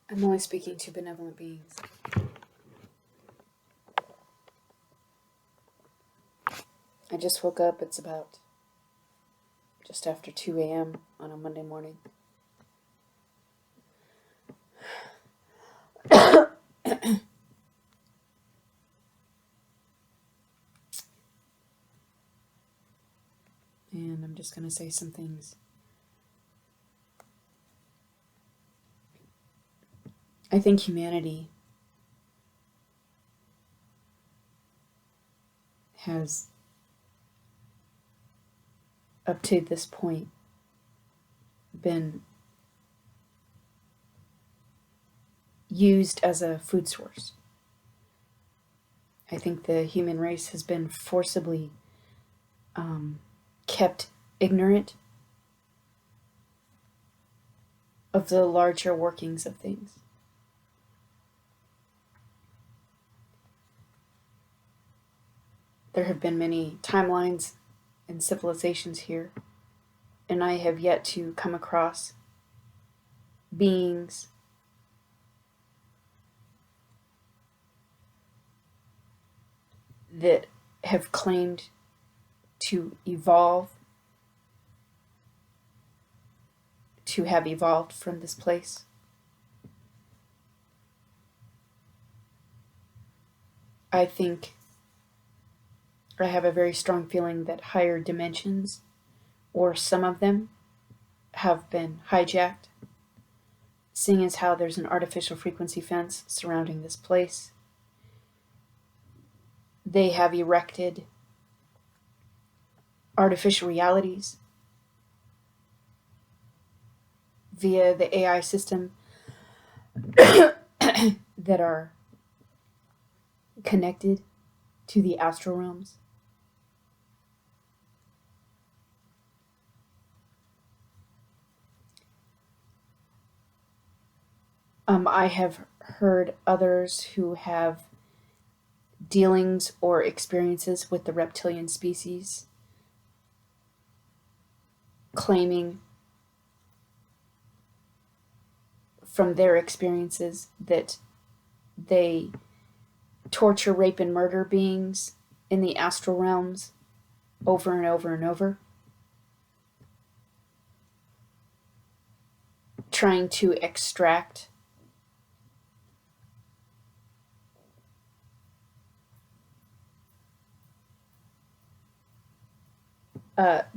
I'm only speaking to benevolent beings. I just woke up. It's about just after 2 a.m. on a Monday morning. And I'm just going to say some things. I think humanity has, up to this point, been used as a food source. I think the human race has been forcibly kept ignorant of the larger workings of things. There have been many timelines and civilizations here, and I have yet to come across beings that have claimed to evolve, to have evolved from this place. I think I have a very strong feeling that higher dimensions, or some of them, have been hijacked, seeing as how there's an artificial frequency fence surrounding this place. They have erected artificial realities via the AI system that are connected to the astral realms. I have heard others who have dealings or experiences with the reptilian species claiming from their experiences that they torture, rape, and murder beings in the astral realms over and over and over, trying to extract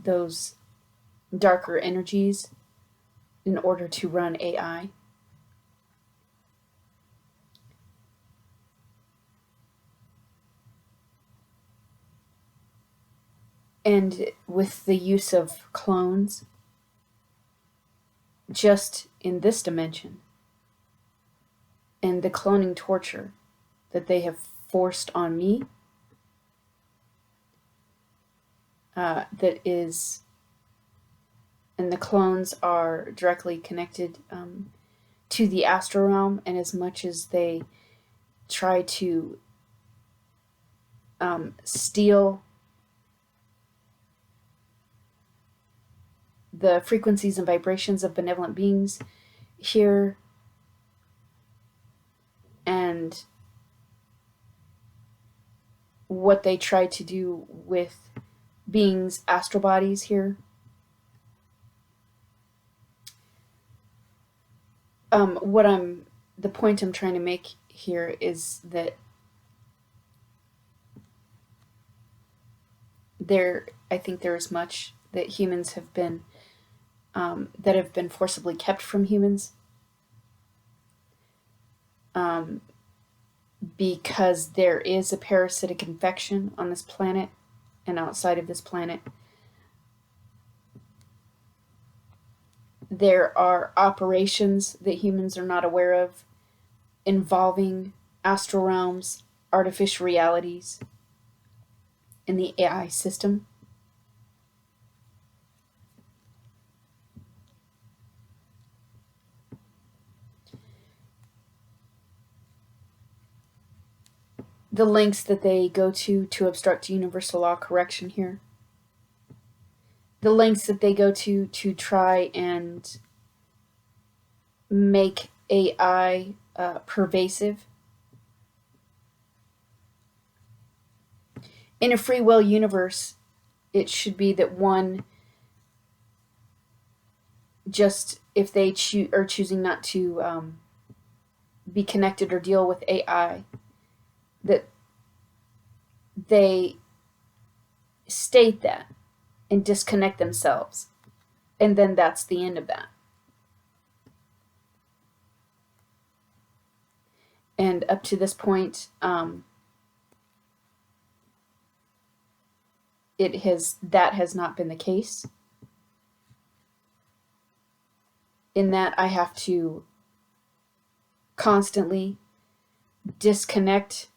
those darker energies in order to run AI. And with the use of clones, just in this dimension, and the cloning torture that they have forced on me, that is, and the clones are directly connected to the astral realm, and as much as they try to steal the frequencies and vibrations of benevolent beings here, and what they try to do with beings' astral bodies here. The point I'm trying to make here is that I think there is much that humans have been, that have been forcibly kept from humans, because there is a parasitic infection on this planet and outside of this planet. There are operations that humans are not aware of involving astral realms, artificial realities, in the AI system. The lengths that they go to obstruct universal law correction here. The lengths that they go to try and make AI pervasive. In a free will universe, it should be that one just, if they are choosing not to be connected or deal with AI, that they state that and disconnect themselves, and then that's the end of that. And up to this point, that has not been the case. In that I have to constantly disconnect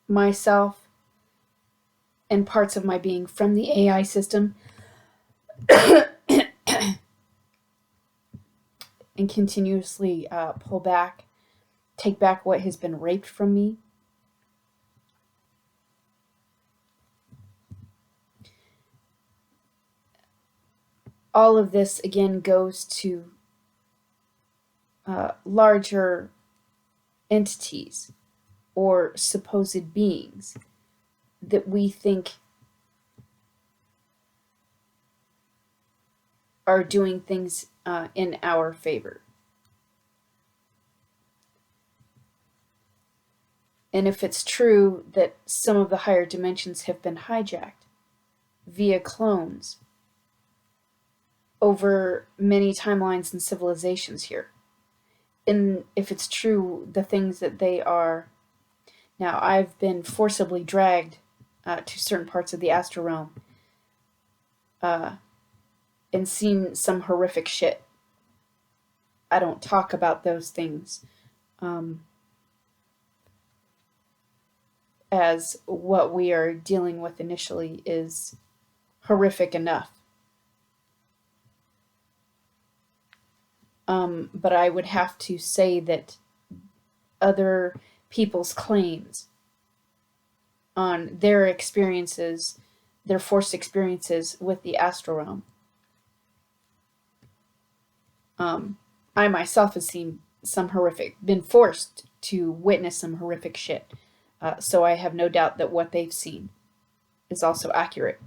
myself and parts of my being from the AI system and continuously pull back, take back what has been raped from me. All of this, again, goes to larger entities or supposed beings that we think are doing things in our favor. And if it's true that some of the higher dimensions have been hijacked via clones over many timelines and civilizations here, and if it's true the things that they are... Now, I've been forcibly dragged to certain parts of the astral realm and seen some horrific shit. I don't talk about those things as what we are dealing with initially is horrific enough. But I would have to say that other people's claims on their experiences, their forced experiences with the astral realm, I myself have seen some horrific, been forced to witness some horrific shit. So I have no doubt that what they've seen is also accurate.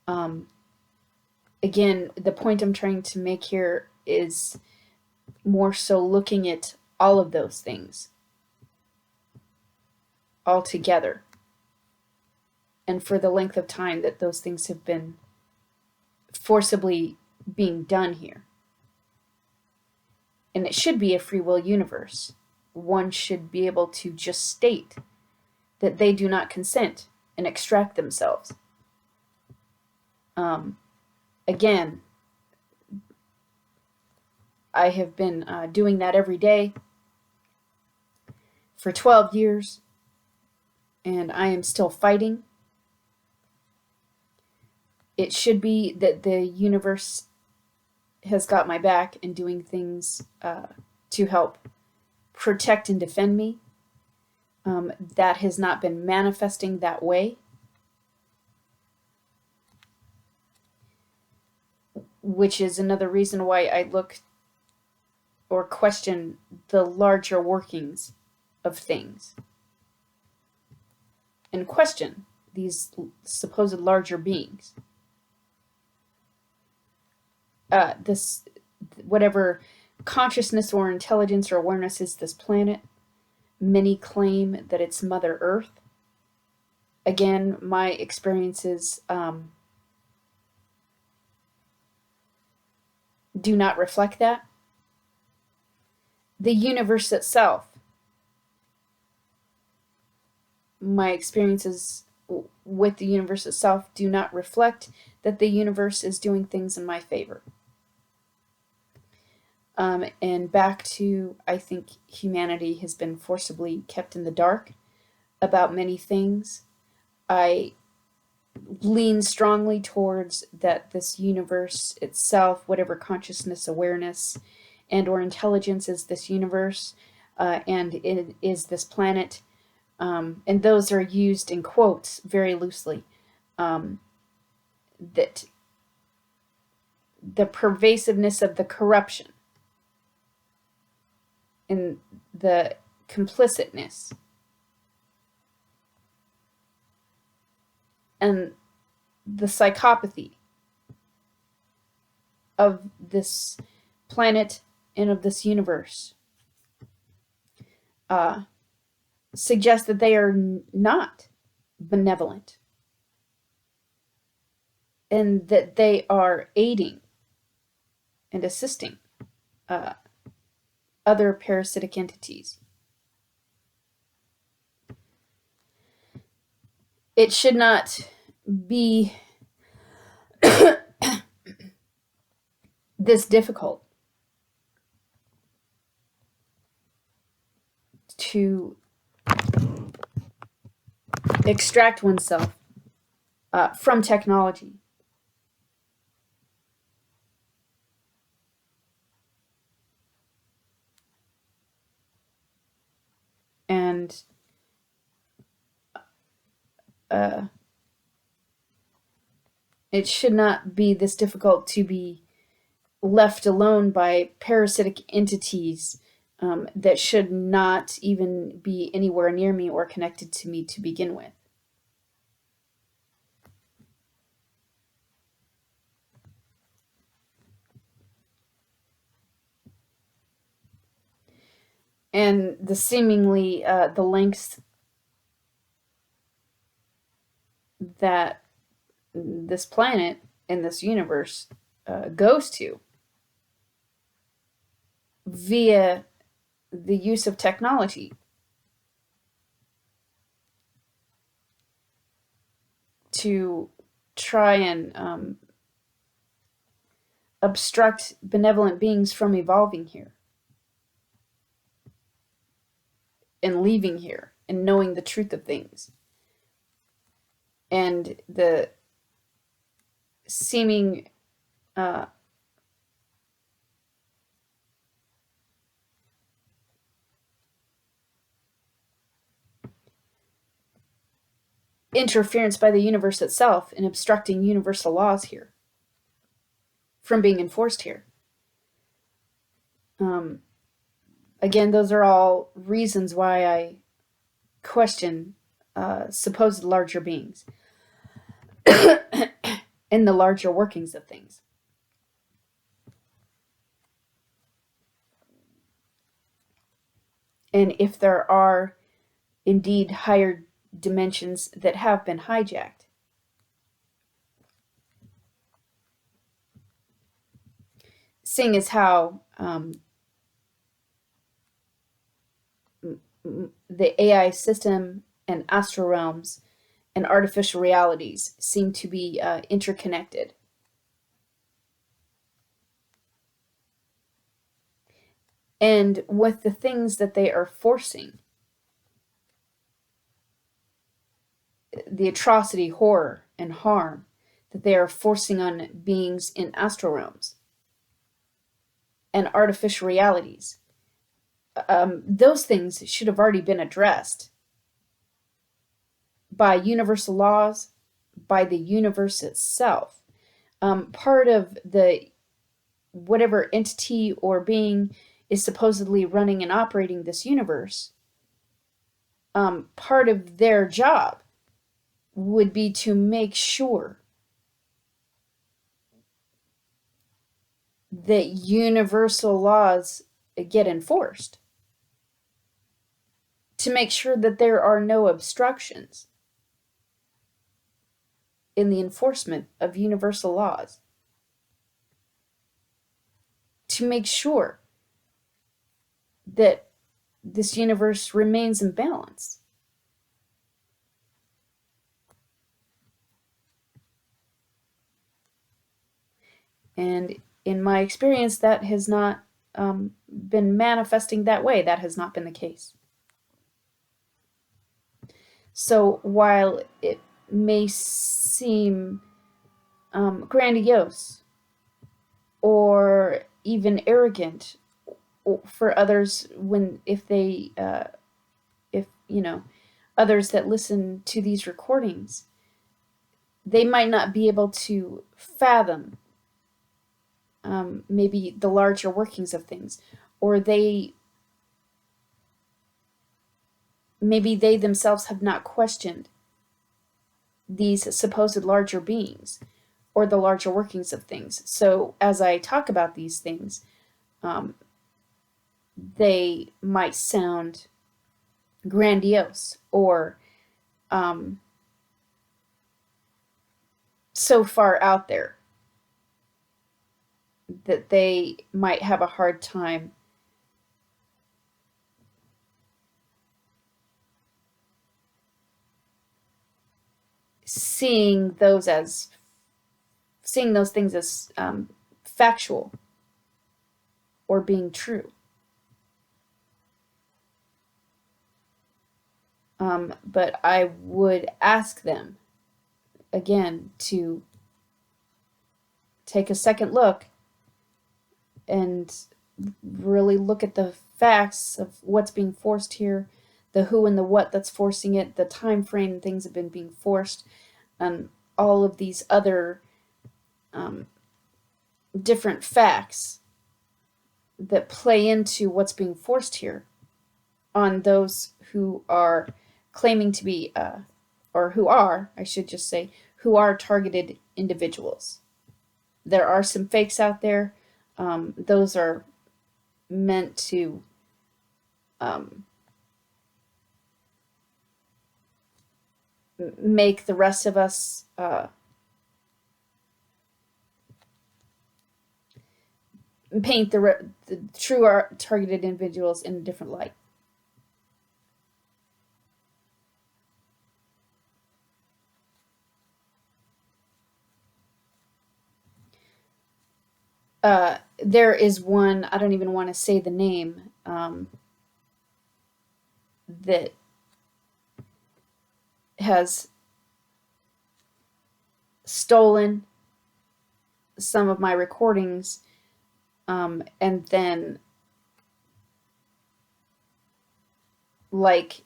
Again, the point I'm trying to make here is more so looking at all of those things all together, and for the length of time that those things have been forcibly being done here. And it should be a free will universe. One should be able to just state that they do not consent and extract themselves. Again, I have been doing that every day for 12 years, and I am still fighting. It should be that the universe has got my back and doing things to help protect and defend me. That has not been manifesting that way. Which is another reason why I look or question the larger workings of things. And question these supposed larger beings. This, whatever consciousness or intelligence or awareness is this planet, many claim that it's Mother Earth. Again, my experiences do not reflect that. The universe itself, my experiences with the universe itself do not reflect that the universe is doing things in my favor. And back to, I think humanity has been forcibly kept in the dark about many things. I lean strongly towards that this universe itself, whatever consciousness, awareness, and or intelligence is this universe, and it is this planet, and those are used in quotes very loosely, that the pervasiveness of the corruption and the complicitness and the psychopathy of this planet and of this universe suggest that they are not benevolent, and that they are aiding and assisting other parasitic entities. It should not be this difficult to extract oneself from technology. And it should not be this difficult to be left alone by parasitic entities that should not even be anywhere near me or connected to me to begin with. And the seemingly the lengths that this planet and this universe goes to via the use of technology to try and obstruct benevolent beings from evolving here and leaving here and knowing the truth of things. And the seeming interference by the universe itself in obstructing universal laws here from being enforced here. Again, those are all reasons why I question supposed larger beings and the larger workings of things. And if there are indeed higher dimensions that have been hijacked, seeing as how the AI system and astral realms and artificial realities seem to be interconnected. And with the things that they are forcing, the atrocity, horror, and harm that they are forcing on beings in astral realms and artificial realities, those things should have already been addressed by universal laws, by the universe itself. Part of the whatever entity or being is supposedly running and operating this universe, part of their job would be to make sure that universal laws get enforced, to make sure that there are no obstructions in the enforcement of universal laws, to make sure that this universe remains in balance. And in my experience, that has not been manifesting that way. That has not been the case. So while it may seem grandiose or even arrogant for others, if others that listen to these recordings, they might not be able to fathom maybe the larger workings of things, or maybe they themselves have not questioned these supposed larger beings or the larger workings of things. So as I talk about these things, they might sound grandiose or so far out there that they might have a hard time seeing those things as factual or being true. But I would ask them again to take a second look and really look at the facts of what's being forced here, the who and the what that's forcing it, the time frame things have been being forced, and all of these other different facts that play into what's being forced here on those who are claiming to be, or who are, I should just say, who are targeted individuals. There are some fakes out there. Those are meant to make the rest of us paint the true targeted individuals in a different light. There is one, I don't even want to say the name, that has stolen some of my recordings, and then like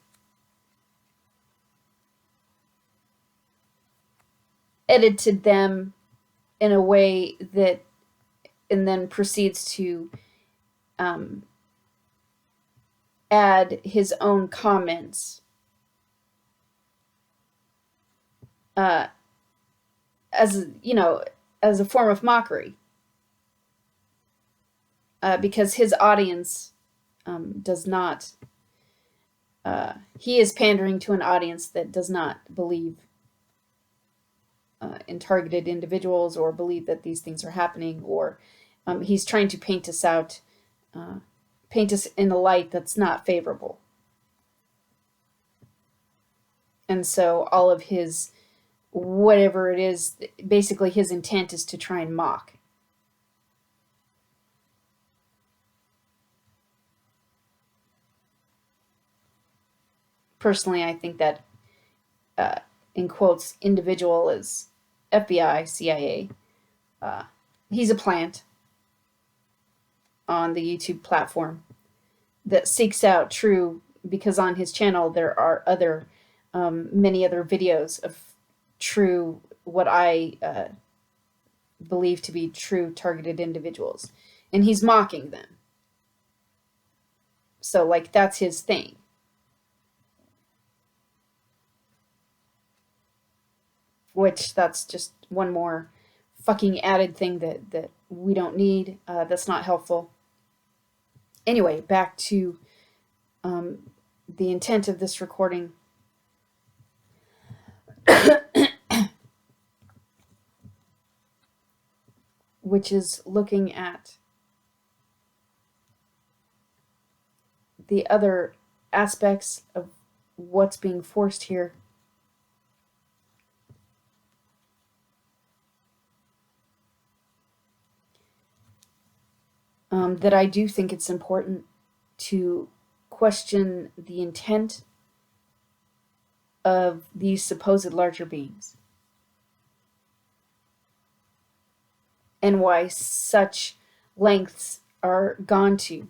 edited them in a way that, and then proceeds to add his own comments as, you know, as a form of mockery, because his audience does not, he is pandering to an audience that does not believe in targeted individuals or believe that these things are happening, or he's trying to paint us out, paint us in a light that's not favorable. And so all of his, whatever it is, basically his intent is to try and mock. Personally, I think that, in quotes, individual is FBI, CIA. He's a plant on the YouTube platform that seeks out true, because on his channel there are other, many other videos of true, what I believe to be true targeted individuals, and he's mocking them. So like that's his thing. Which that's just one more fucking added thing that we don't need. That's not helpful. Anyway, back to the intent of this recording. Which is looking at the other aspects of what's being forced here. That I do think it's important to question the intent of these supposed larger beings, and why such lengths are gone to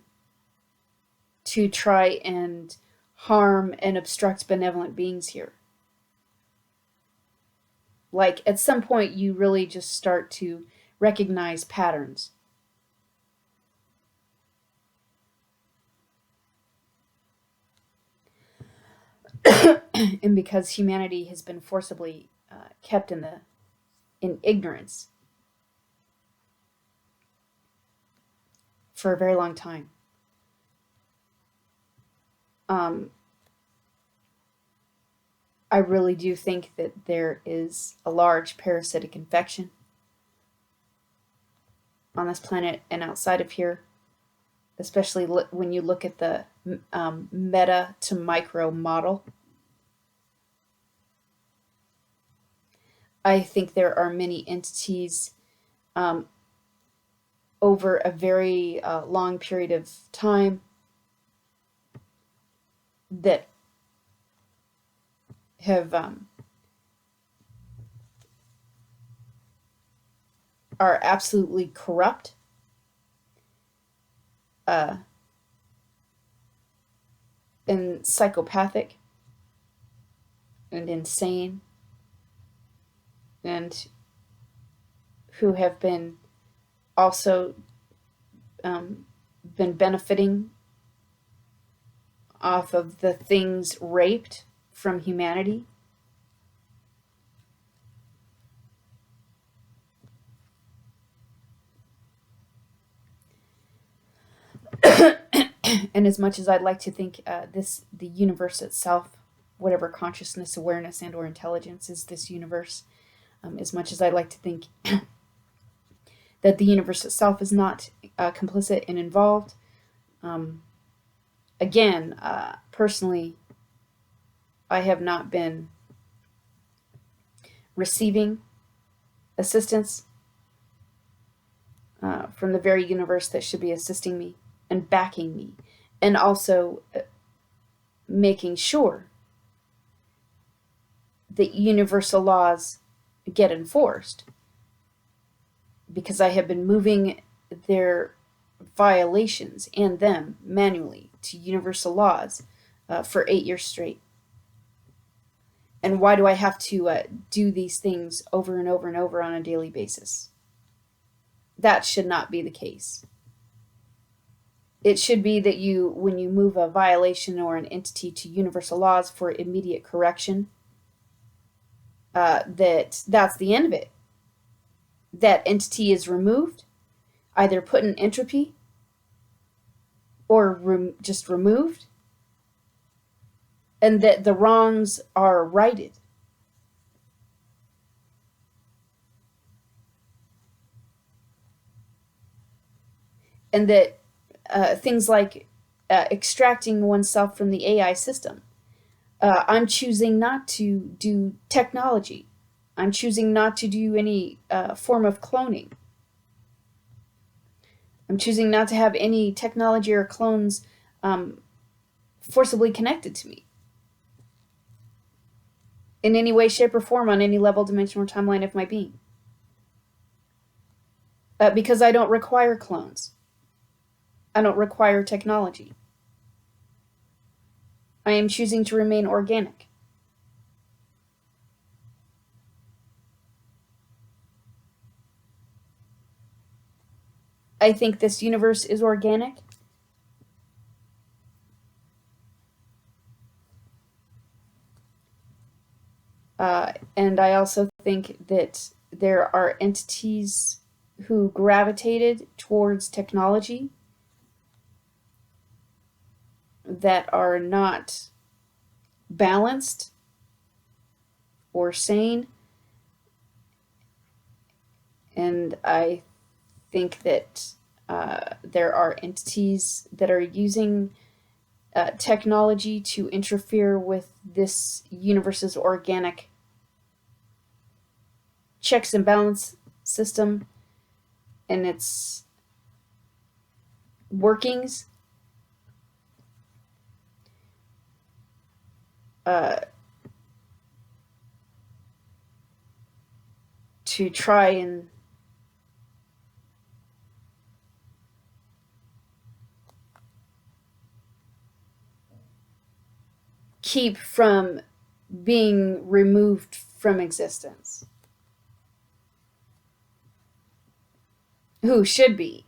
try and harm and obstruct benevolent beings here. Like at some point you really just start to recognize patterns. and because humanity has been forcibly kept in ignorance for a very long time. I really do think that there is a large parasitic infection on this planet and outside of here, especially when you look at the meta to micro model. I think there are many entities over a very long period of time that have are absolutely corrupt, and psychopathic and insane, and who have been also been benefiting off of the things raped from humanity. And as much as I'd like to think the universe itself, whatever consciousness, awareness, and or intelligence is this universe, as much as I'd like to think that the universe itself is not complicit and involved, again, personally, I have not been receiving assistance from the very universe that should be assisting me and backing me, and also making sure that universal laws get enforced, because I have been moving their violations and them manually to universal laws for 8 years straight. And why do I have to do these things over and over and over on a daily basis? That should not be the case. It should be that when you move a violation or an entity to universal laws for immediate correction, that's the end of it. That entity is removed, either put in entropy or just removed, and that the wrongs are righted. And that things like extracting oneself from the AI system, I'm choosing not to do technology. I'm choosing not to do any form of cloning. I'm choosing not to have any technology or clones forcibly connected to me in any way, shape, or form on any level, dimension, or timeline of my being. Because I don't require clones. I don't require technology. I am choosing to remain organic. I think this universe is organic. And I also think that there are entities who gravitated towards technology that are not balanced or sane. And I think that there are entities that are using technology to interfere with this universe's organic checks and balance system and its workings. To try and keep from being removed from existence. Who should be.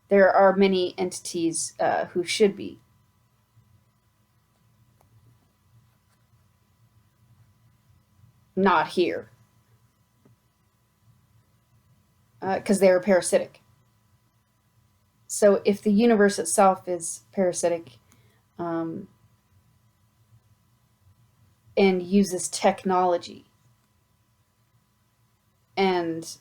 There are many entities who should be. not here, because they're parasitic. So if the universe itself is parasitic, and uses technology and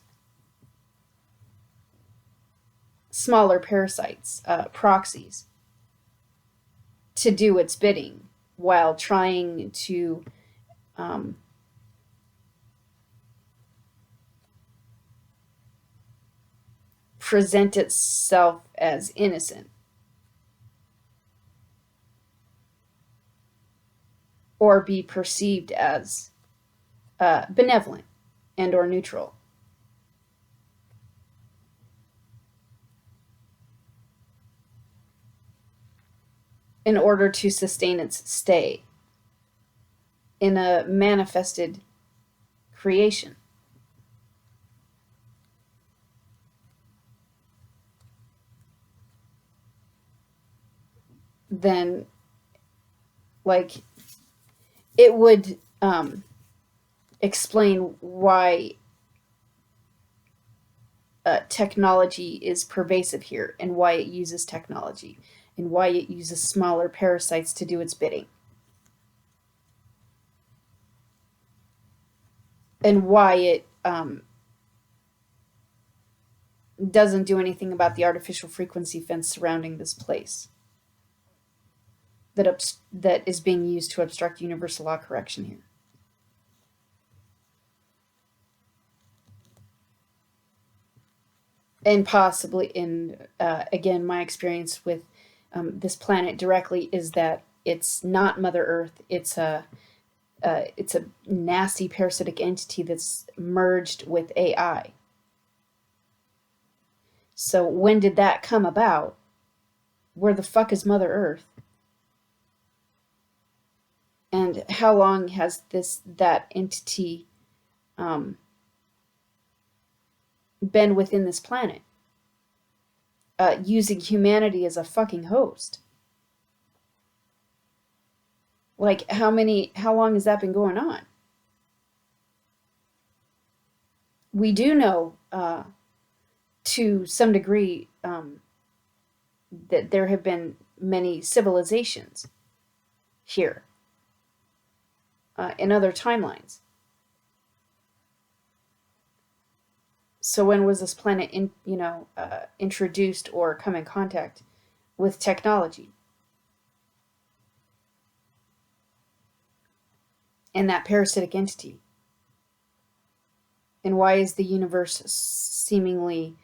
smaller parasites, proxies, to do its bidding while trying to present itself as innocent or be perceived as benevolent and or neutral. In order to sustain its stay in a manifested creation. Then, like, it would explain why technology is pervasive here, and why it uses technology, and why it uses smaller parasites to do its bidding, and why it doesn't do anything about the artificial frequency fence surrounding this place that is being used to obstruct universal law correction here. And possibly again, my experience with this planet directly is that it's not Mother Earth. It's a nasty parasitic entity that's merged with AI. So when did that come about? Where the fuck is Mother Earth? And how long has that entity been within this planet, using humanity as a fucking host? Like, how long has that been going on? We do know, to some degree, that there have been many civilizations here, in other timelines. So when was this planet introduced or come in contact with technology? And that parasitic entity? And why is the universe seemingly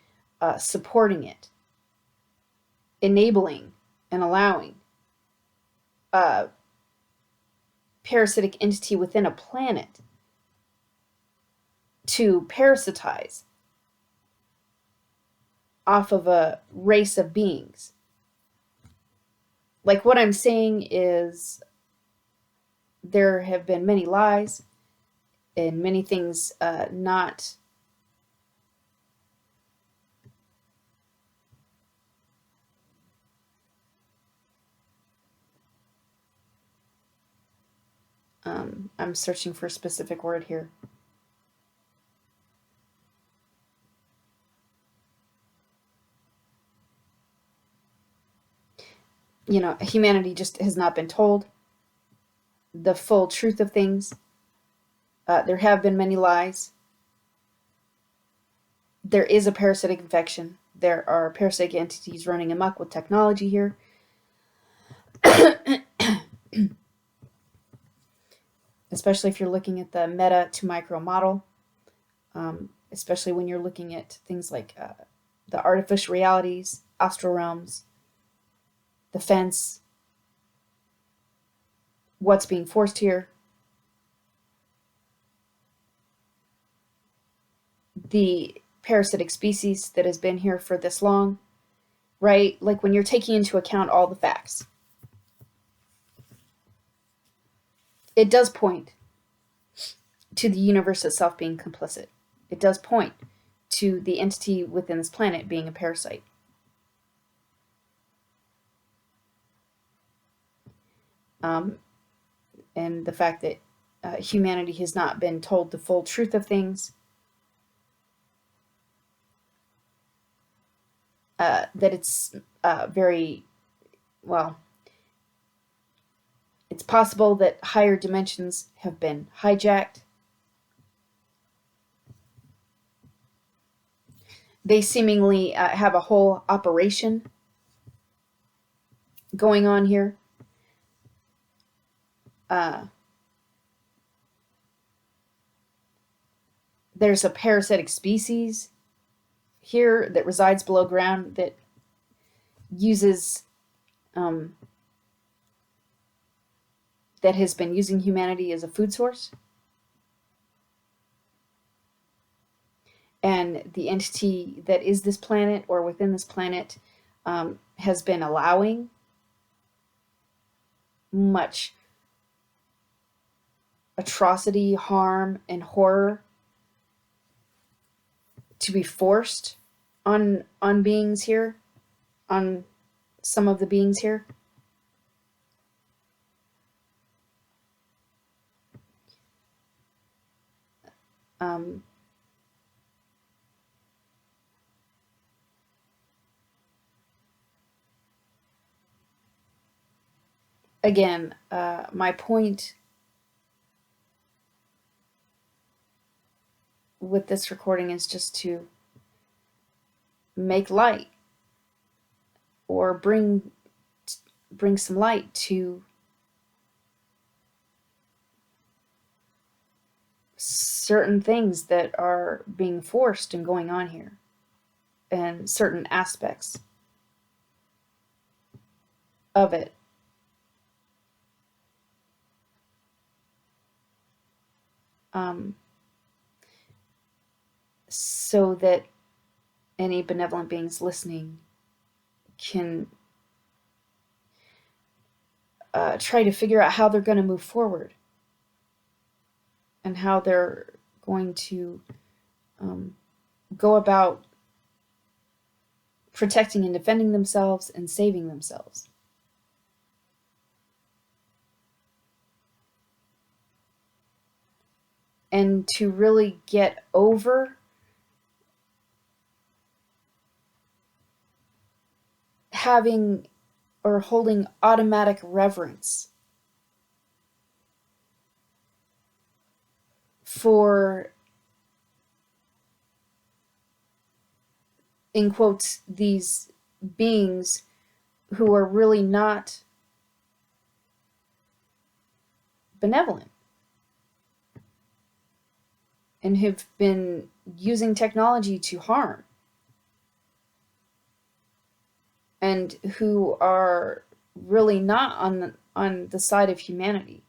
supporting it, enabling and allowing a parasitic entity within a planet to parasitize off of a race of beings? Like, what I'm saying is, there have been many lies and many things not I'm searching for a specific word here. Humanity just has not been told the full truth of things. There have been many lies. There is a parasitic infection. There are parasitic entities running amok with technology here. Especially if you're looking at the meta to micro model. Especially when you're looking at things like the artificial realities, astral realms, the fence, what's being forced here, the parasitic species that has been here for this long, right? Like, when you're taking into account all the facts, it does point to the universe itself being complicit. It does point to the entity within this planet being a parasite. And the fact that humanity has not been told the full truth of things, that it's very, well, it's possible that higher dimensions have been hijacked. They seemingly have a whole operation going on here. There's a parasitic species here that resides below ground that uses, that has been using humanity as a food source. And the entity that is this planet, or within this planet, has been allowing much atrocity, harm, and horror to be forced on beings here, on some of the beings here. Again, my point with this recording is just to make light, or bring some light to certain things that are being forced and going on here, and certain aspects of it. So that any benevolent beings listening can try to figure out how they're going to move forward, and how they're going to go about protecting and defending themselves and saving themselves. And to really get over having or holding automatic reverence for, in quotes, these beings who are really not benevolent and have been using technology to harm, and who are really not on the side of humanity,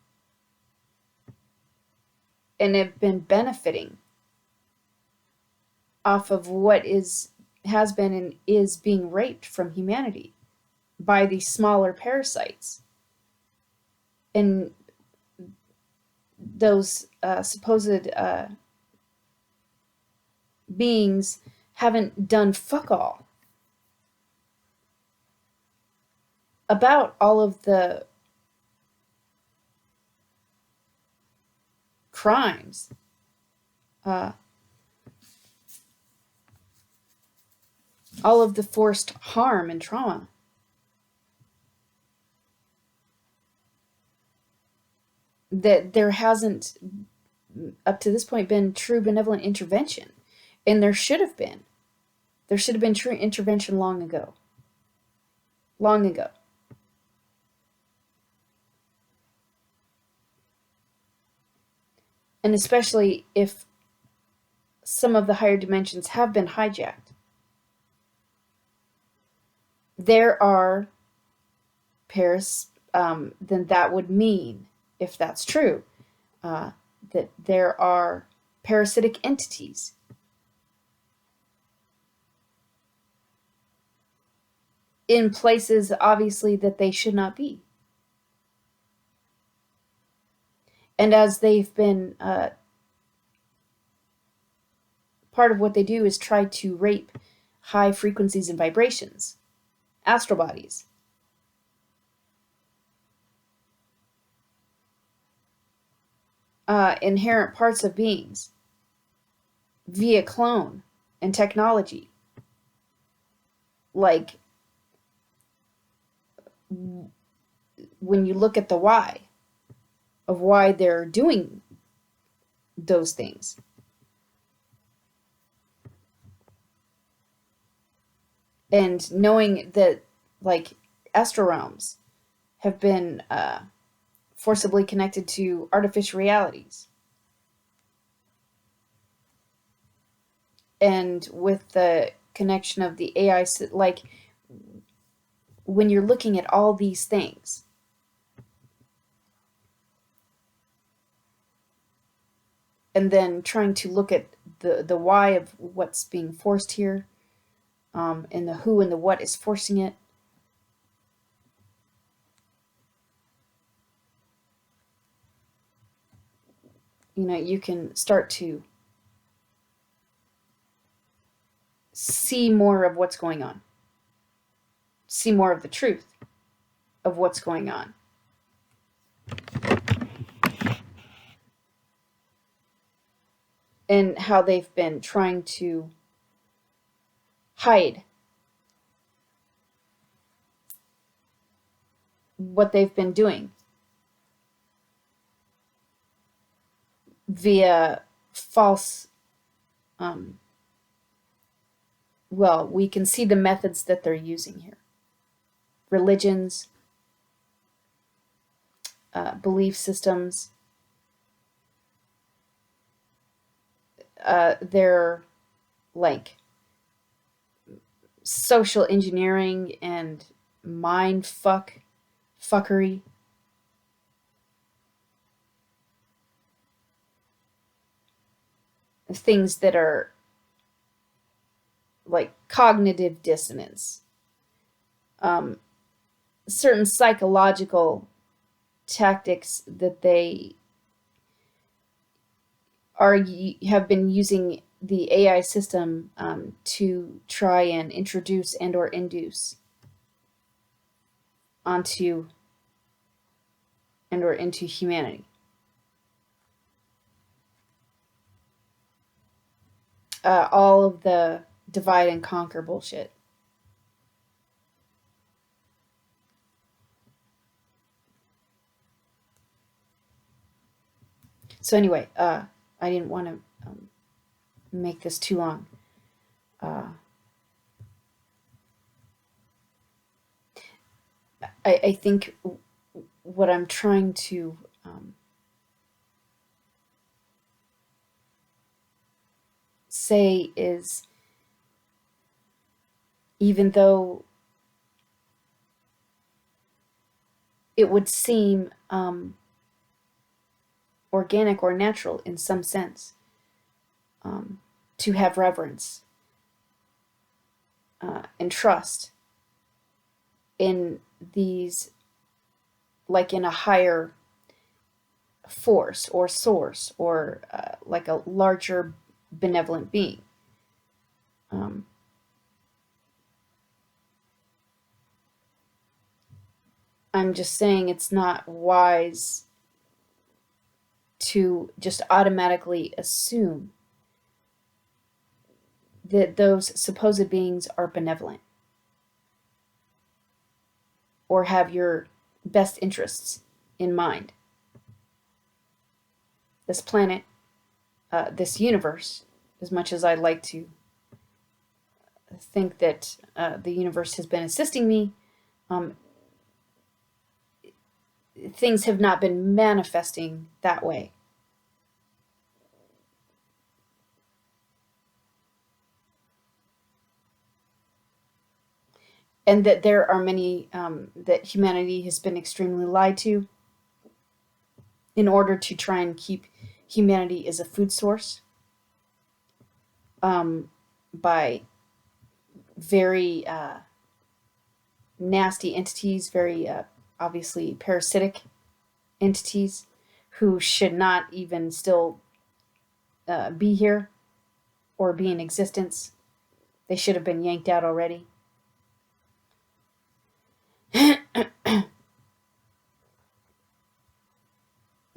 and have been benefiting off of what has been and is being raped from humanity by these smaller parasites. And those supposed beings haven't done fuck all about all of the crimes, all of the forced harm and trauma. That there hasn't, up to this point, been true benevolent intervention. And there should have been. There should have been true intervention long ago. Long ago. And especially if some of the higher dimensions have been hijacked. There are then that would mean, if that's true, that there are parasitic entities in places, obviously, that they should not be. And as they've been, part of what they do is try to rape high frequencies and vibrations, astral bodies. inherent parts of beings via clone and technology. Like, when you look at the why of why they're doing those things, and knowing that, like, astral realms have been forcibly connected to artificial realities, and with the connection of the AI, like, when you're looking at all these things, and then trying to look at the why of what's being forced here, and the who and the what is forcing it, you can start to see more of what's going on, see more of the truth of what's going on. And how they've been trying to hide what they've been doing via false, well, we can see the methods that they're using here. Religions, belief systems, they're like social engineering and mind fuckery. Things that are like cognitive dissonance, certain psychological tactics that they have been using the AI system to try and introduce and or induce onto and or into humanity. All of the divide and conquer bullshit. So anyway, I didn't want to make this too long. I think what I'm trying to say is, even though it would seem organic or natural in some sense to have reverence and trust in these, like in a higher force or source, or like a larger benevolent being. I'm just saying it's not wise to just automatically assume that those supposed beings are benevolent or have your best interests in mind. This planet, this universe, as much as I like to think that the universe has been assisting me, things have not been manifesting that way. And that there are many, that humanity has been extremely lied to in order to try and keep humanity as a food source, by very nasty entities, very obviously parasitic entities who should not even still be here or be in existence. They should have been yanked out already.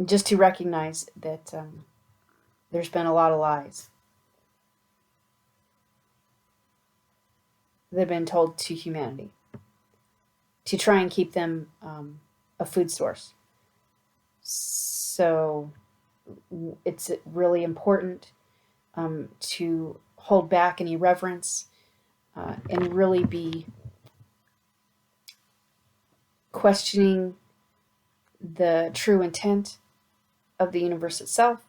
just to recognize that there's been a lot of lies that have been told to humanity to try and keep them a food source. So it's really important to hold back any reverence and really be questioning the true intent of the universe itself,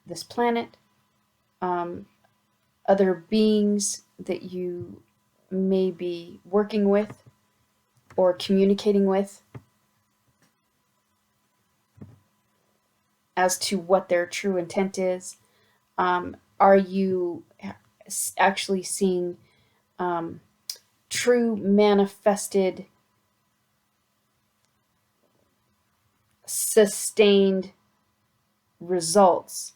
this planet, other beings that you may be working with or communicating with, as to what their true intent is. Are you actually seeing true manifested, sustained results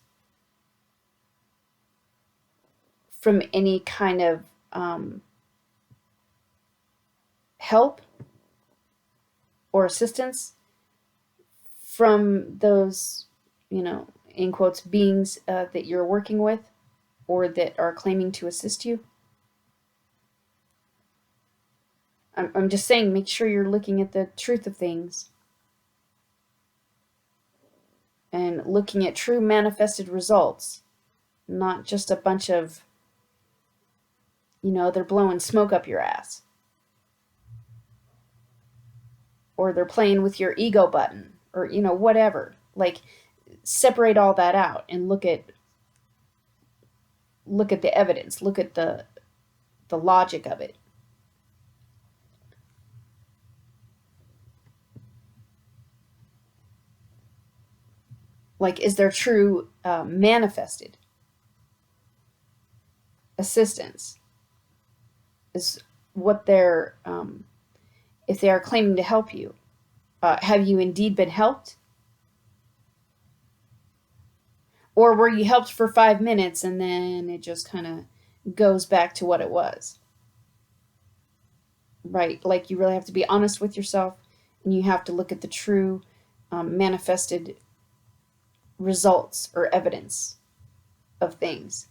from any kind of help or assistance from those, in quotes, beings that you're working with or that are claiming to assist you? I'm just saying, make sure you're looking at the truth of things and looking at true manifested results, not just a bunch of, they're blowing smoke up your ass, or they're playing with your ego button, or, whatever. Like, separate all that out and look at the evidence, look at the logic of it. Like, is there true manifested assistance? Is what they're, if they are claiming to help you, have you indeed been helped? Or were you helped for 5 minutes and then it just kind of goes back to what it was? Right? Like, you really have to be honest with yourself, and you have to look at the true manifested results or evidence of things.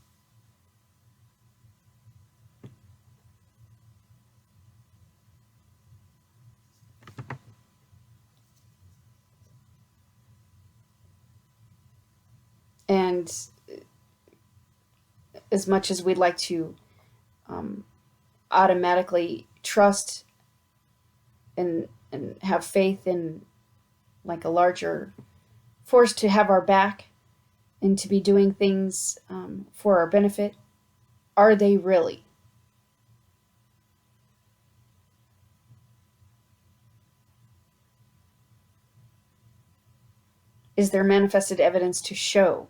And as much as we'd like to automatically trust and have faith in, like, a larger force to have our back and to be doing things for our benefit, are they really? Is there manifested evidence to show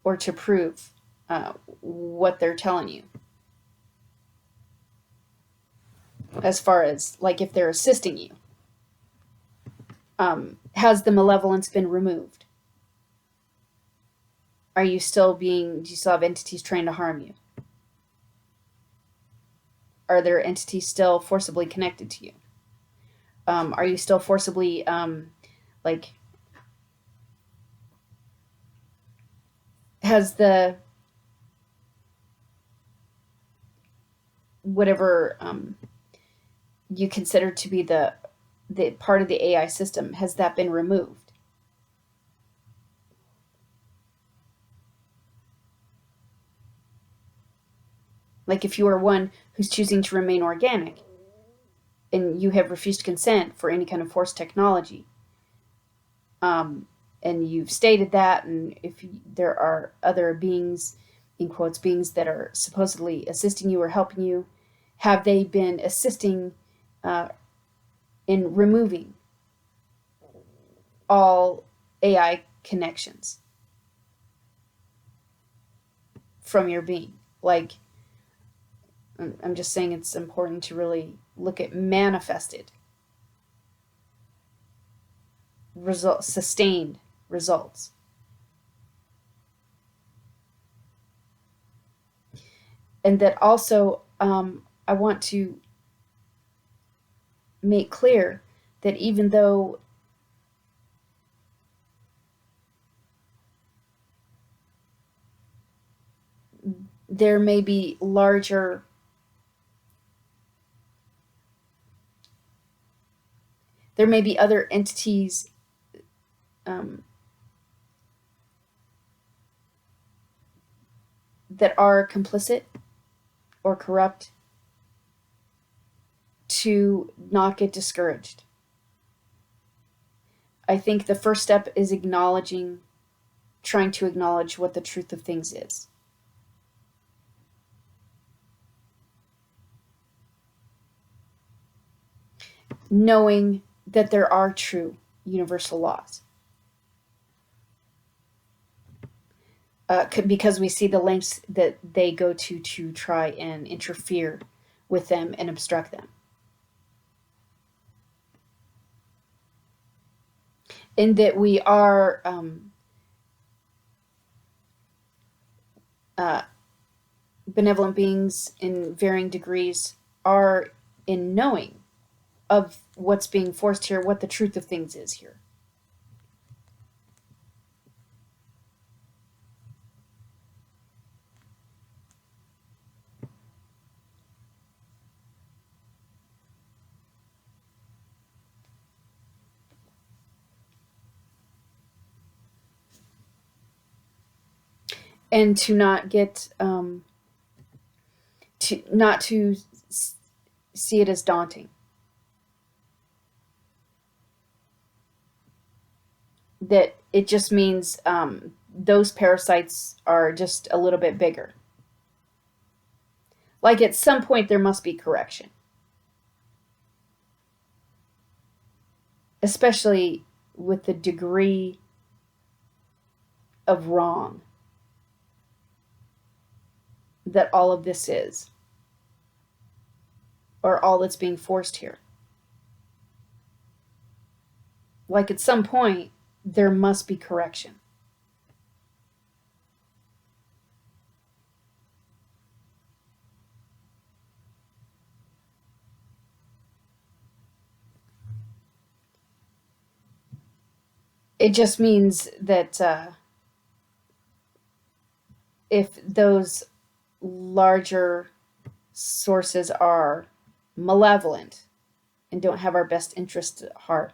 or to prove what they're telling you? As far as, like, if they're assisting you, has the malevolence been removed? Do you still have entities trying to harm you? Are there entities still forcibly connected to you? Are you still forcibly, has the, whatever you consider to be the part of the AI system, has that been removed? Like, if you are one who's choosing to remain organic and you have refused consent for any kind of forced technology, and you've stated that, and if there are other beings, in quotes, beings that are supposedly assisting you or helping you, have they been assisting in removing all AI connections from your being? Like, I'm just saying, it's important to really look at manifested results, sustained results. And that also, I want to make clear that even though there may be larger there may be other entities that are complicit or corrupt, to not get discouraged. I think the first step is trying to acknowledge what the truth of things is. Knowing that there are true universal laws. Because we see the lengths that they go to try and interfere with them and obstruct them. And that we are benevolent beings in varying degrees are in knowing of what's being forced here, what the truth of things is here. And to not get not to see it as daunting. That it just means those parasites are just a little bit bigger. Like at some point there must be correction. Especially with the degree of wrong that all of this is, or all that's being forced here. Like at some point, there must be correction. It just means that if those larger sources are malevolent and don't have our best interest at heart,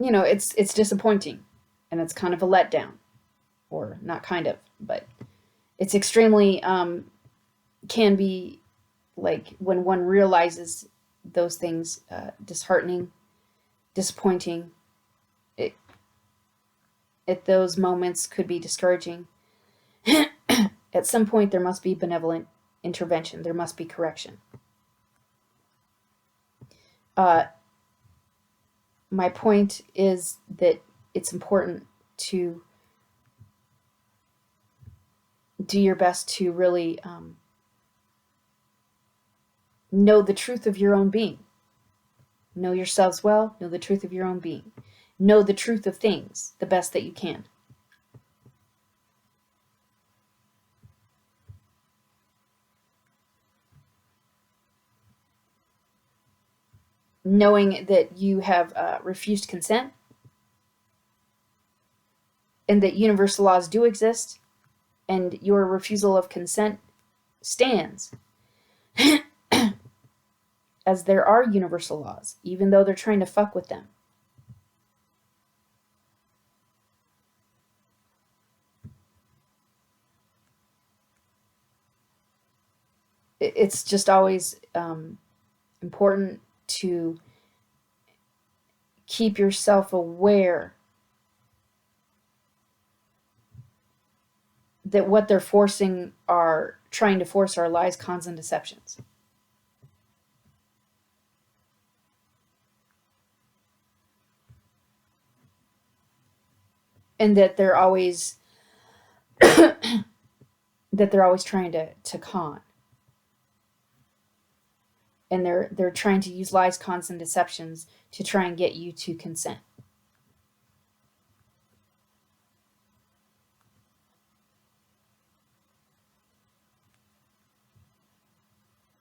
you know, it's disappointing, and it's kind of a letdown, or not kind of, but it's extremely can be, like when one realizes those things, disheartening, disappointing. At those moments could be discouraging. At some point there must be benevolent intervention. There must be correction. My point is that it's important to do your best to really know the truth of your own being. Know yourselves well, know the truth of your own being. Know the truth of things the best that you can. Knowing that you have refused consent, and that universal laws do exist, and your refusal of consent stands. As there are universal laws, even though they're trying to fuck with them. It's just always important to keep yourself aware that what they're trying to force are lies, cons, and deceptions. And that they're always trying to con. And they're trying to use lies, cons, and deceptions to try and get you to consent.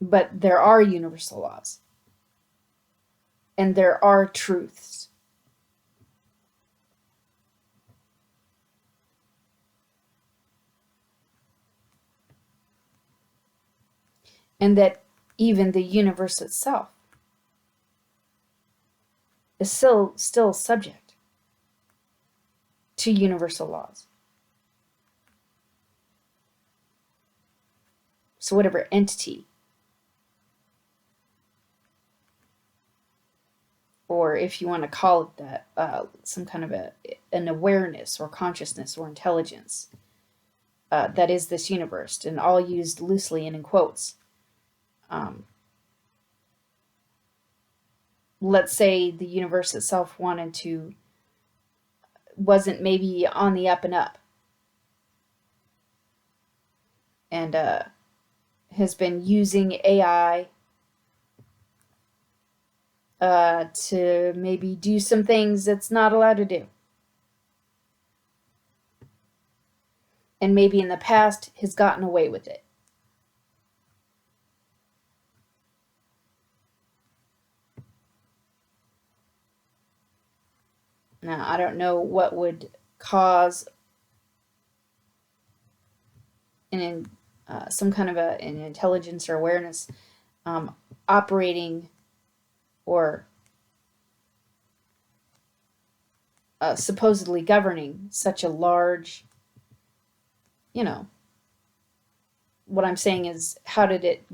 But there are universal laws. And there are truths. And that even the universe itself is still subject to universal laws. So whatever entity, or if you want to call it that, some kind of an awareness or consciousness or intelligence, that is this universe, and all used loosely and in quotes. Let's say the universe itself wasn't maybe on the up and up, and has been using AI to maybe do some things it's not allowed to do. And maybe in the past has gotten away with it. Now, I don't know what would cause some kind of an intelligence or awareness operating or supposedly governing such a large, what I'm saying is, how did it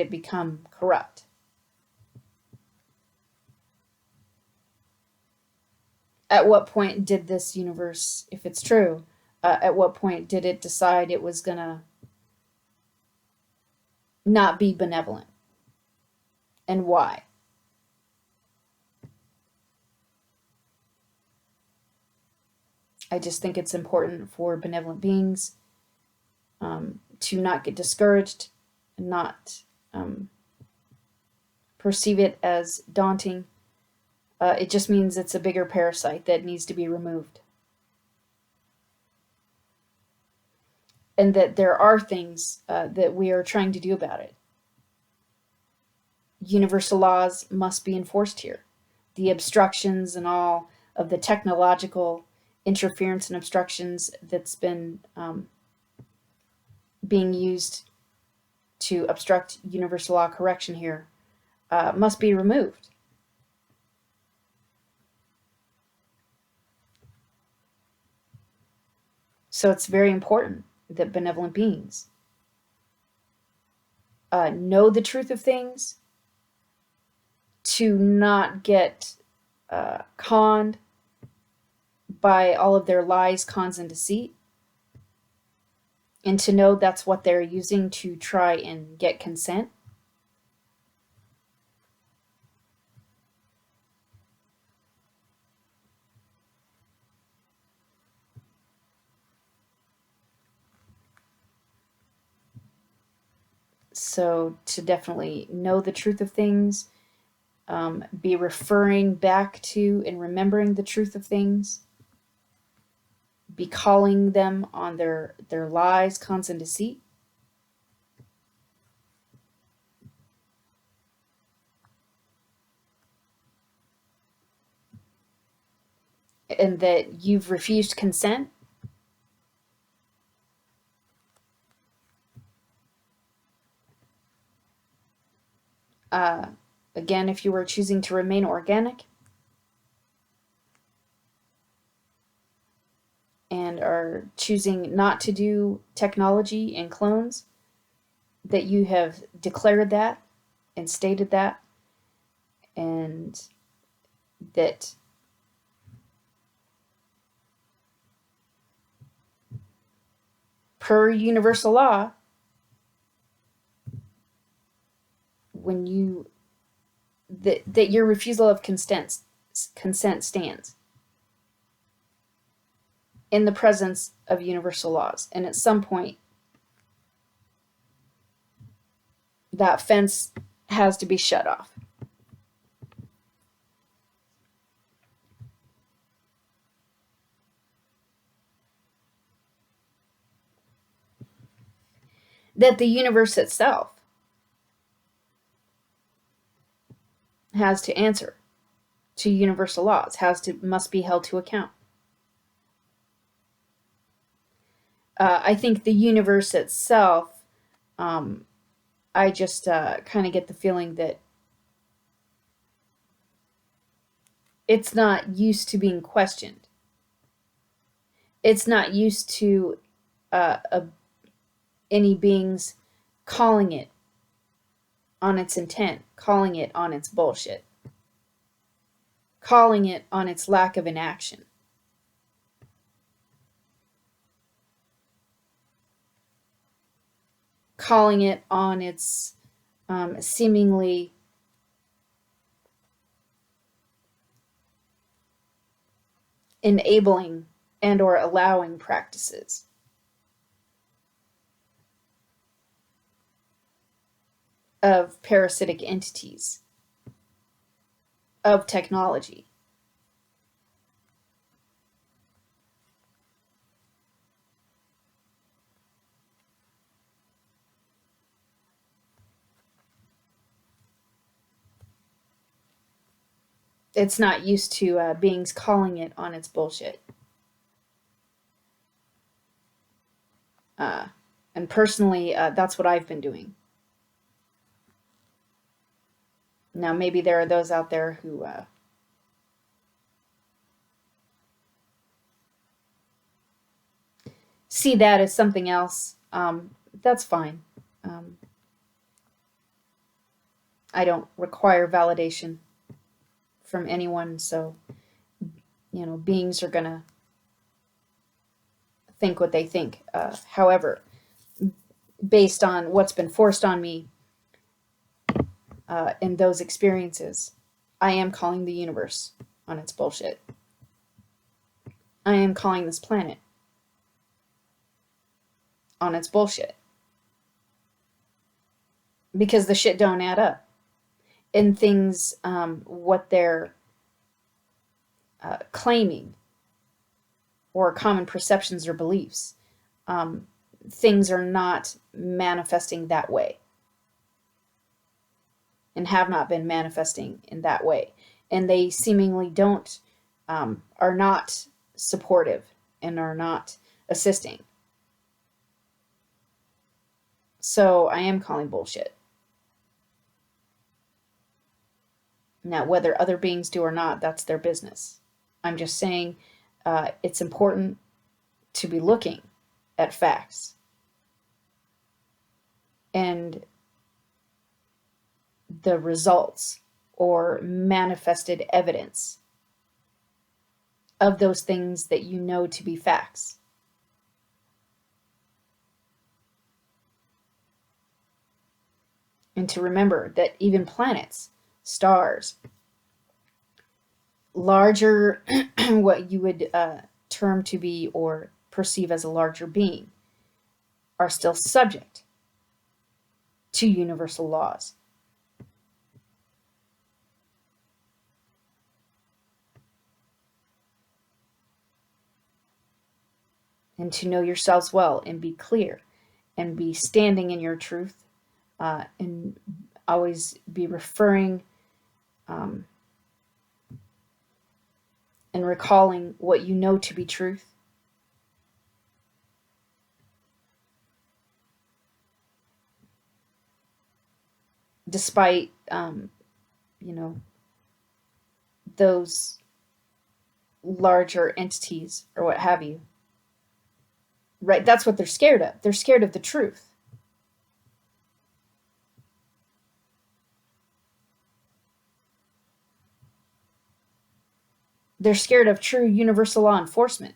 become corrupt? At what point did this universe, if it's true, at what point did it decide it was gonna not be benevolent? And why? I just think it's important for benevolent beings to not get discouraged, not perceive it as daunting. It just means it's a bigger parasite that needs to be removed. And that there are things that we are trying to do about it. Universal laws must be enforced here. The obstructions and all of the technological interference and obstructions that's been being used to obstruct universal law correction here must be removed. So it's very important that benevolent beings know the truth of things, to not get conned by all of their lies, cons, and deceit, and to know that's what they're using to try and get consent. So to definitely know the truth of things, be referring back to and remembering the truth of things, be calling them on their lies, cons, and deceit. And that you've refused consent. Again, if you were choosing to remain organic and are choosing not to do technology and clones, that you have declared that and stated that, and that per universal law, when that your refusal of consent stands in the presence of universal laws. And at some point, that fence has to be shut off. that the universe itself has to answer to universal laws, must be held to account. I think the universe itself, I just kind of get the feeling that it's not used to being questioned. It's not used to any beings calling it on its intent, calling it on its bullshit, calling it on its lack of inaction. Calling it on its seemingly enabling and or allowing practices. Of parasitic entities, of technology. It's not used to beings calling it on its bullshit. And personally, that's what I've been doing. Now, maybe there are those out there who see that as something else. That's fine. I don't require validation from anyone, so, you know, beings are gonna think what they think. However, based on what's been forced on me in those experiences, I am calling the universe on its bullshit. I am calling this planet on its bullshit. Because the shit don't add up. And things, what they're claiming, or common perceptions or beliefs, things are not manifesting that way. And have not been manifesting in that way. And they seemingly don't, are not supportive and are not assisting. So I am calling bullshit. Now, whether other beings do or not, that's their business. I'm just saying it's important to be looking at facts and the results or manifested evidence of those things that you know to be facts. And to remember that even planets, stars, larger, what you would term to be or perceive as a larger being, are still subject to universal laws. And to know yourselves well and be clear and be standing in your truth, and always be referring and recalling what you know to be truth. Despite, you know, those larger entities or what have you. Right? That's what they're scared of. They're scared of the truth. They're scared of true universal law enforcement.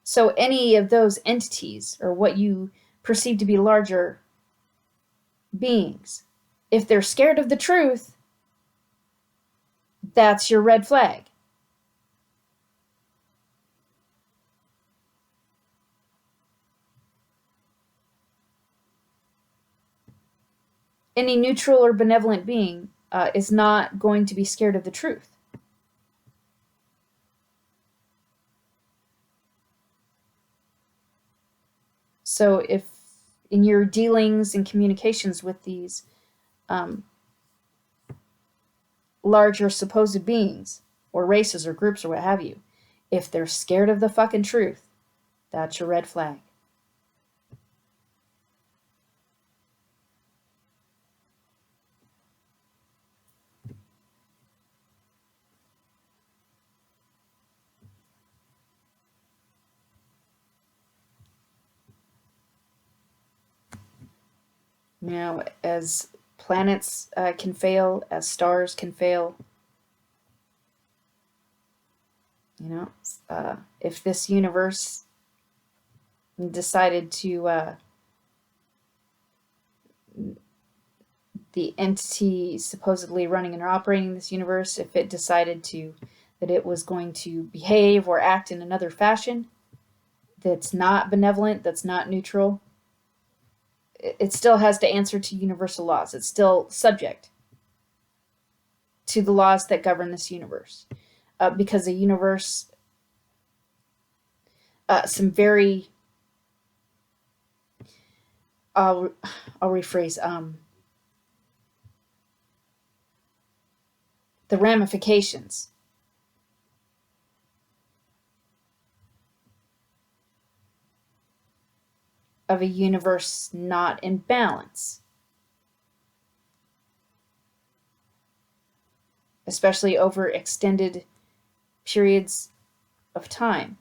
So any of those entities, or what you perceive to be larger beings, if they're scared of the truth, that's your red flag. Any neutral or benevolent being is not going to be scared of the truth. So if in your dealings and communications with these larger supposed beings or races or groups or what have you, if they're scared of the fucking truth, that's your red flag. You know, as planets can fail, as stars can fail, you know, if this universe decided to, the entity supposedly running and operating this universe, if it decided that it was going to behave or act in another fashion that's not benevolent, that's not neutral, it still has to answer to universal laws. It's still subject to the laws that govern this universe. Because the universe, some very, I'll rephrase, the ramifications of a universe not in balance, especially over extended periods of time,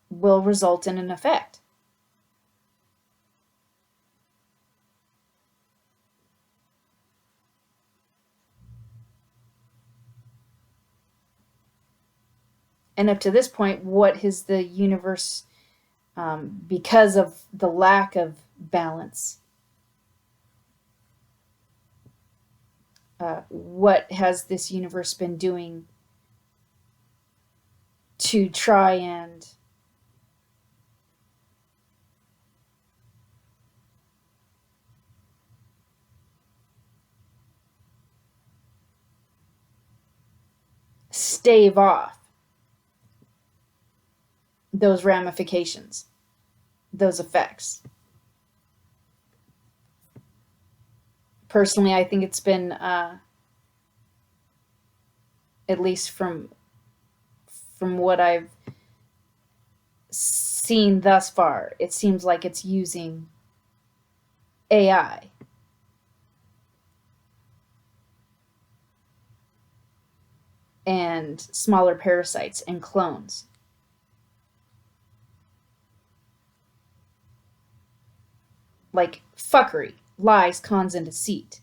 will result in an effect. And up to this point, what has the universe, because of the lack of balance, what has this universe been doing to try and stave off those ramifications, those effects? Personally, I think it's been, at least from what I've seen thus far, it seems like it's using AI and smaller parasites and clones. Like fuckery, lies, cons, and deceit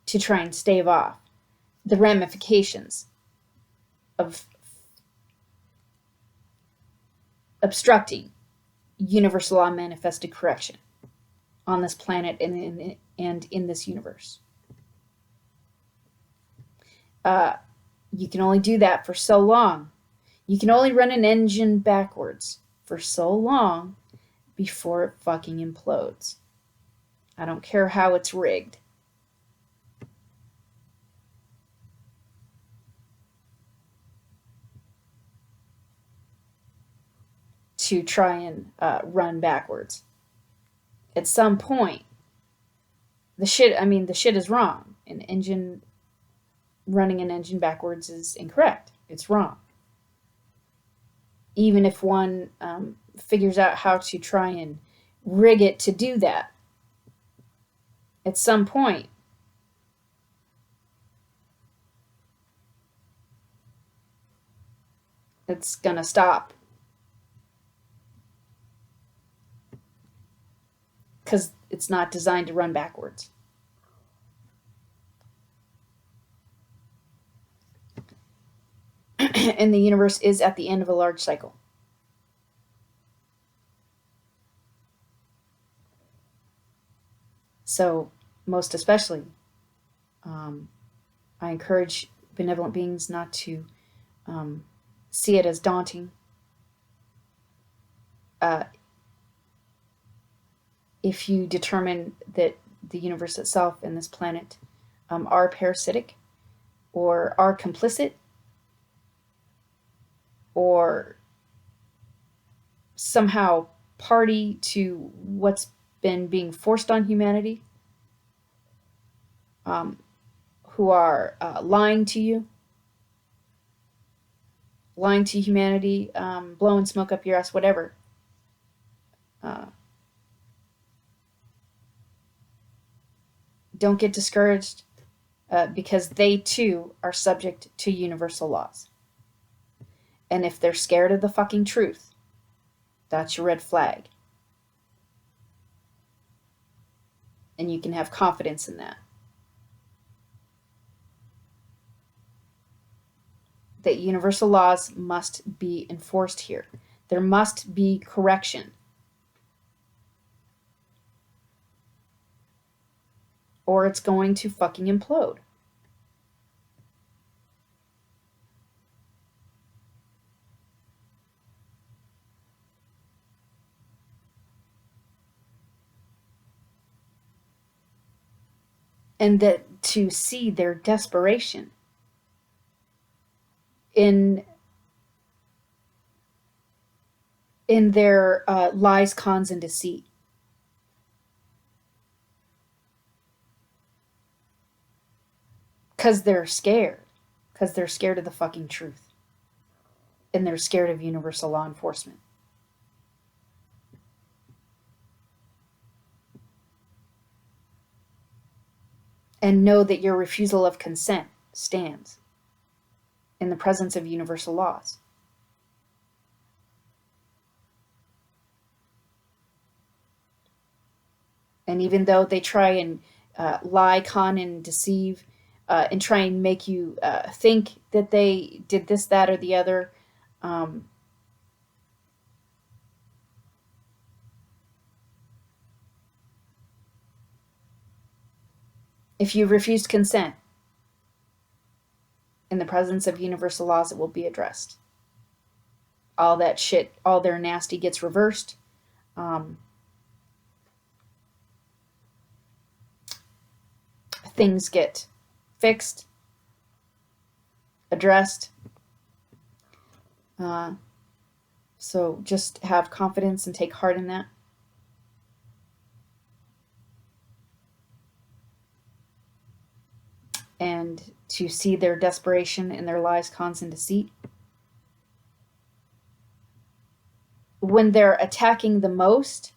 to try and stave off the ramifications of obstructing universal law manifested correction on this planet and in this universe. You can only do that for so long. You can only run an engine backwards for so long before it fucking implodes. I don't care how it's rigged. To try and run backwards. At some point, the shit is wrong. Running an engine backwards is incorrect. It's wrong. Even if one figures out how to try and rig it to do that, at some point, it's gonna stop. Because it's not designed to run backwards. And the universe is at the end of a large cycle. So, most especially, I encourage benevolent beings not to see it as daunting. If you determine that the universe itself and this planet are parasitic or are complicit or somehow party to what's been being forced on humanity, who are lying to you, lying to humanity, blowing smoke up your ass, whatever. Don't get discouraged, because they too are subject to universal laws. And if they're scared of the fucking truth, that's your red flag. And you can have confidence in that. That universal laws must be enforced here. There must be correction. Or it's going to fucking implode. And that to see their desperation in their lies, cons, and deceit. Because they're scared. Because they're scared of the fucking truth. And they're scared of universal law enforcement. And know that your refusal of consent stands in the presence of universal laws. And even though they try and lie, con, and deceive, and try and make you think that they did this, that, or the other, if you refused consent in the presence of universal laws, it will be addressed. All that shit, all their nasty gets reversed. Things get fixed, addressed. So just have confidence and take heart in that. And to see their desperation and their lies, cons, and deceit. When they're attacking the most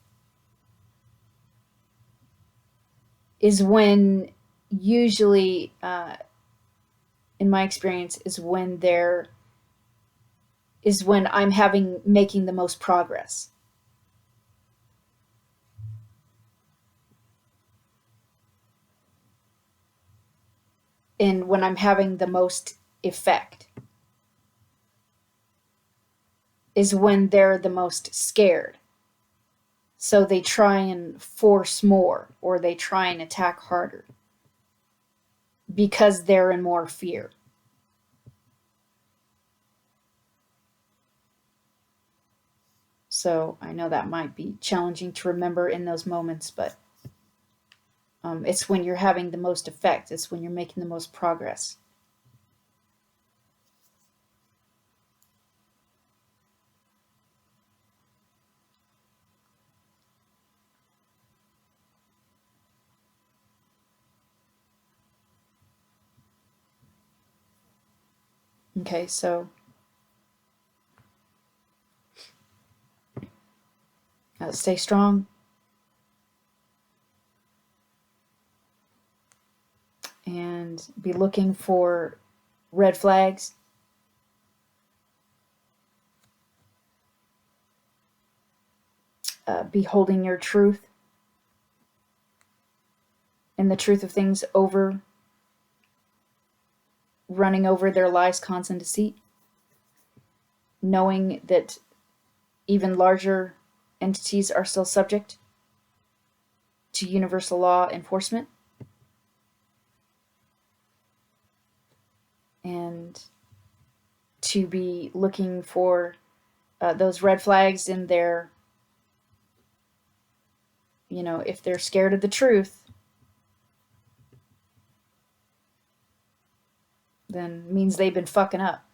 is when, usually, in my experience, is when I'm making the most progress. And when I'm having the most effect is when they're the most scared. So they try and force more, or they try and attack harder because they're in more fear. So I know that might be challenging to remember in those moments, but it's when you're having the most effect. It's when you're making the most progress. Okay, so stay strong. And be looking for red flags. Be holding your truth and the truth of things over, running over their lies, cons, and deceit. Knowing that even larger entities are still subject to universal law enforcement. And to be looking for those red flags in their, if they're scared of the truth, then means they've been fucking up.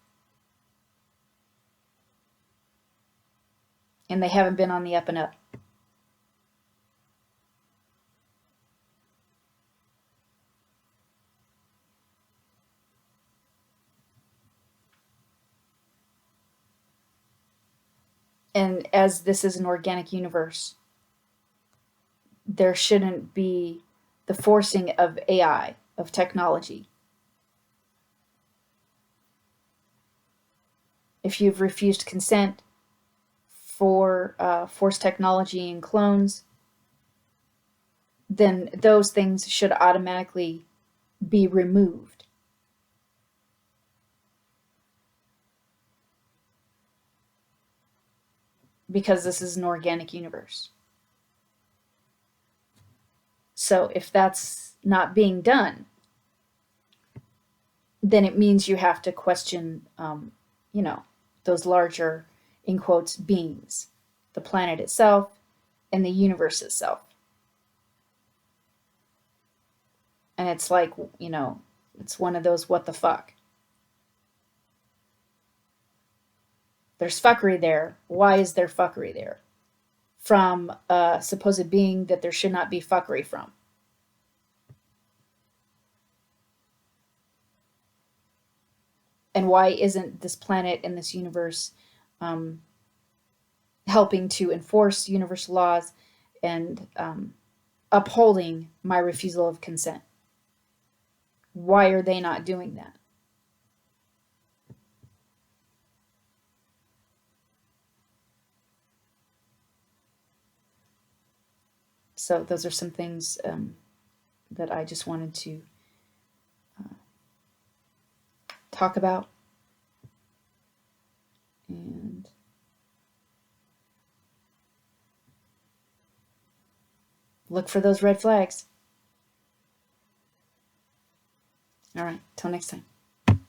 and they haven't been on the up and up. And as this is an organic universe, there shouldn't be the forcing of AI, of technology. If you've refused consent for forced technology and clones, then those things should automatically be removed. Because this is an organic universe. So if that's not being done, then it means you have to question, those larger, in quotes, beings, the planet itself and the universe itself. And it's like, it's one of those what the fuck. There's fuckery there. Why is there fuckery there? From a supposed being that there should not be fuckery from. And why isn't this planet and this universe helping to enforce universal laws and upholding my refusal of consent? Why are they not doing that? So those are some things that I just wanted to talk about. And look for those red flags. All right, till next time.